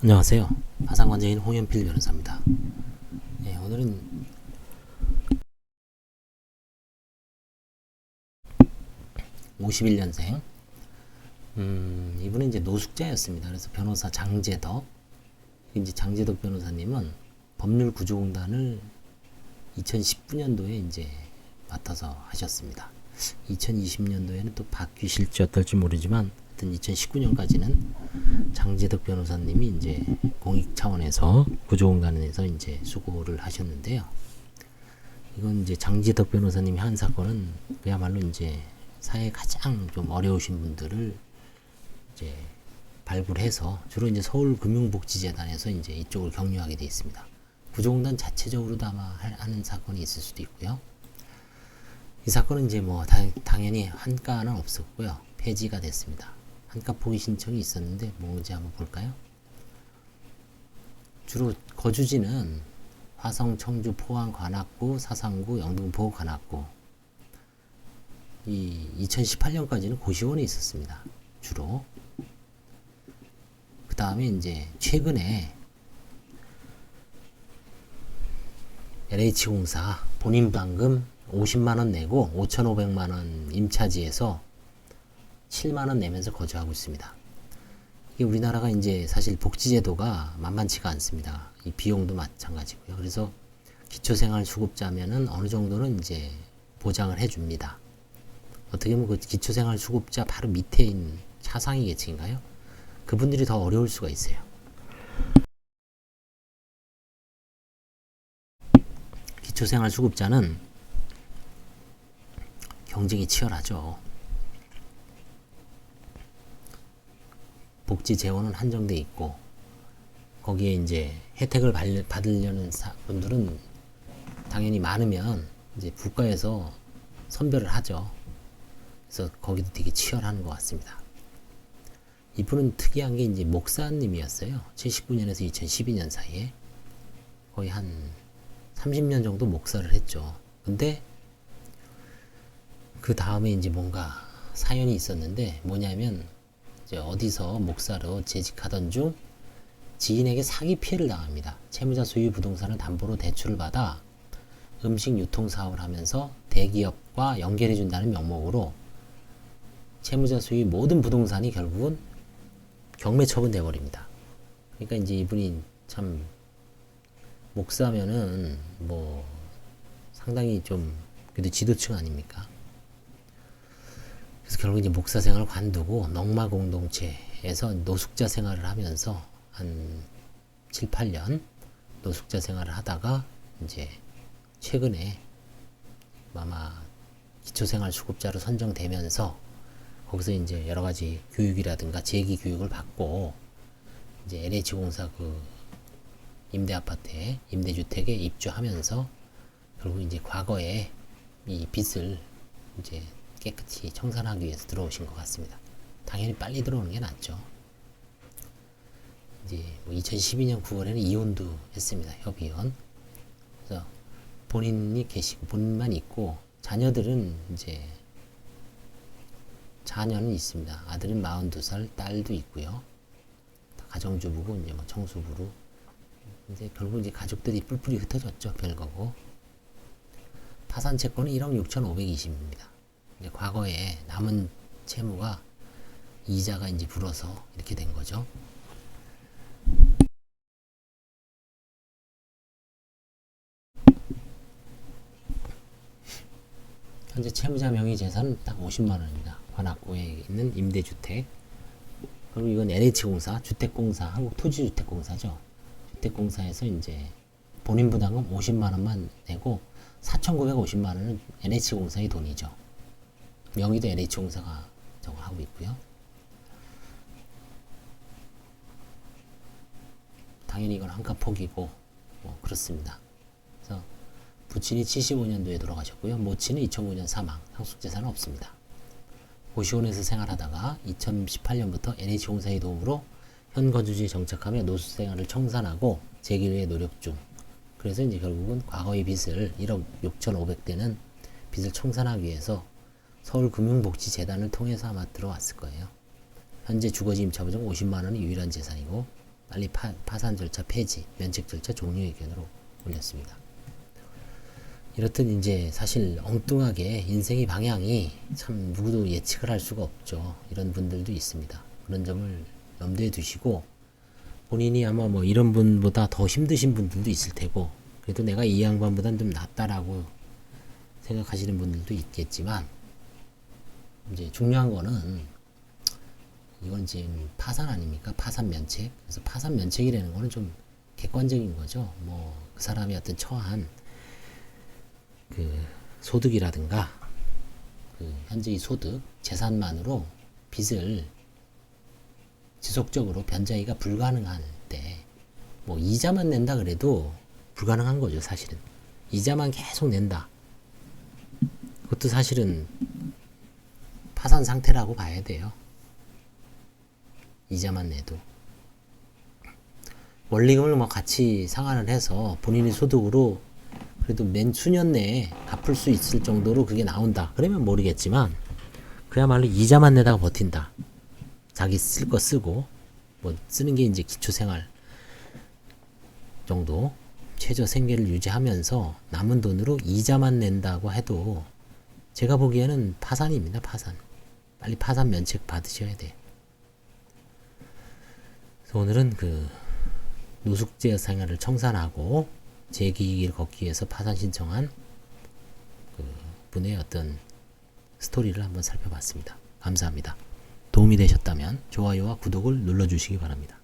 안녕하세요. 파상관제인 홍현필 변호사입니다. 네, 오늘은 51년생. 이분은 이제 노숙자였습니다. 그래서 변호사 장제덕. 이제 장제덕 변호사님은 법률구조공단을 2019년도에 이제 맡아서 하셨습니다. 2020년도에는 또 바뀌실지 어떨지 모르지만, 하여튼 2019년까지는 장제덕 변호사님이 이제 공익 차원에서 구조공단에서 이제 수고를 하셨는데요. 이건 이제 장제덕 변호사님이 한 사건은 그야말로 이제 사회에 가장 좀 어려우신 분들을 이제 발굴해서 주로 이제 서울금융복지재단에서 이제 이쪽을 격려하게 되어 있습니다. 구조공단 자체적으로도 아마 하는 사건이 있을 수도 있고요. 이 사건은 이제 뭐 당연히 한가는 없었고요. 폐지가 됐습니다. 한가 포기 신청이 있었는데 뭔지 한번 볼까요? 주로 거주지는 화성, 청주, 포항, 관악구, 사상구, 영등포, 관악구. 이 2018년까지는 고시원에 있었습니다. 주로. 그 다음에 이제 최근에 LH공사 본인 부담금 50만원 내고 5,500만원 임차지에서 7만원 내면서 거주하고 있습니다. 이게 우리나라가 이제 사실 복지제도가 만만치가 않습니다. 이 비용도 마찬가지고요. 그래서 기초생활수급자면은 어느 정도는 이제 보장을 해줍니다. 어떻게 보면 그 기초생활수급자 바로 밑에 있는 차상위 계층인가요? 그분들이 더 어려울 수가 있어요. 기초생활수급자는 경쟁이 치열하죠. 복지 재원은 한정돼 있고 거기에 이제 혜택을 받으려는 분들은 당연히 많으면 이제 국가에서 선별을 하죠. 그래서 거기도 되게 치열한 것 같습니다. 이분은 특이한 게 이제 목사님이었어요. 79년에서 2012년 사이에 거의 한 30년 정도 목사를 했죠. 근데 그 다음에 이제 뭔가 사연이 있었는데 뭐냐면 이제 어디서 목사로 재직하던 중 지인에게 사기 피해를 당합니다. 채무자 소유 부동산을 담보로 대출을 받아 음식 유통 사업을 하면서 대기업과 연결해 준다는 명목으로 채무자 소유 모든 부동산이 결국은 경매 처분돼 버립니다. 그러니까 이제 이분이 참 목사면은 뭐 상당히 좀 그래도 지도층 아닙니까? 그래서 결국 이제 목사 생활을 관두고 넝마 공동체에서 노숙자 생활을 하면서 한 7, 8년 노숙자 생활을 하다가 이제 최근에 아마 기초생활 수급자로 선정되면서 거기서 이제 여러 가지 교육이라든가 재기 교육을 받고 이제 LH공사 그 임대아파트에 임대주택에 입주하면서 결국 이제 과거에 이 빚을 이제 깨끗이 청산하기 위해서 들어오신 것 같습니다. 당연히 빨리 들어오는 게 낫죠. 이제 뭐 2012년 9월에는 이혼도 했습니다. 협의혼. 그래서 본인이 계시고 본인만 있고 자녀들은 이제 자녀는 있습니다. 아들은 42살, 딸도 있고요. 가정주부고 이제 뭐 청소부로 이제 결국 이제 가족들이 뿔뿔이 흩어졌죠. 별거고. 파산 채권은 1억 6,520입니다. 이제 과거에 남은 채무가 이자가 이제 불어서 이렇게 된 거죠. 현재 채무자 명의 재산은 딱 50만 원입니다. 관악구에 있는 임대주택. 그리고 이건 LH공사, 주택공사, 한국토지주택공사죠. 주택공사에서 이제 본인 부담금 50만 원만 내고 4,950만 원은 LH공사의 돈이죠. 명의도 LH공사가 저거 하고 있고요. 당연히 이건 한가 포기고 뭐 그렇습니다. 그래서 부친이 75년도에 돌아가셨고요. 모친은 2009년 사망, 상속재산은 없습니다. 고시원에서 생활하다가 2018년부터 LH공사의 도움으로 현 거주지에 정착하며 노숙생활을 청산하고 재기를 위해 노력 중. 그래서 이제 결국은 과거의 빚을 1억 6,500대는 빚을 청산하기 위해서 서울금융복지재단을 통해서 아마 들어왔을 거예요. 현재 주거지 임차보증 50만 원이 유일한 재산이고 빨리 파산 절차 폐지, 면책 절차 종료 의견으로 올렸습니다. 이렇듯 이제 사실 엉뚱하게 인생의 방향이 참 누구도 예측을 할 수가 없죠. 이런 분들도 있습니다. 그런 점을 염두에 두시고 본인이 아마 뭐 이런 분보다 더 힘드신 분들도 있을 테고 그래도 내가 이 양반보단 좀 낫다라고 생각하시는 분들도 있겠지만 이제 중요한 거는 이건 지금 파산 아닙니까? 파산 면책. 그래서 파산 면책이라는 거는 좀 객관적인 거죠. 뭐 그 사람이 어떤 처한 그 소득이라든가 그 현재의 소득, 재산만으로 빚을 지속적으로 변제가 불가능할 때 뭐 이자만 낸다 그래도 불가능한 거죠. 사실은 이자만 계속 낸다. 그것도 사실은 파산 상태라고 봐야 돼요. 이자만 내도 원리금을 뭐 같이 상환을 해서 본인의 소득으로 그래도 맨 수년 내에 갚을 수 있을 정도로 그게 나온다. 그러면 모르겠지만 그야말로 이자만 내다가 버틴다. 자기 쓸 거 쓰고 뭐 쓰는 게 이제 기초생활 정도 최저 생계를 유지하면서 남은 돈으로 이자만 낸다고 해도 제가 보기에는 파산입니다. 파산. 빨리 파산 면책 받으셔야 돼. 그래서 오늘은 그 노숙자 생활을 청산하고 재기를 걷기 위해서 파산 신청한 그 분의 어떤 스토리를 한번 살펴봤습니다. 감사합니다. 도움이 되셨다면 좋아요와 구독을 눌러주시기 바랍니다.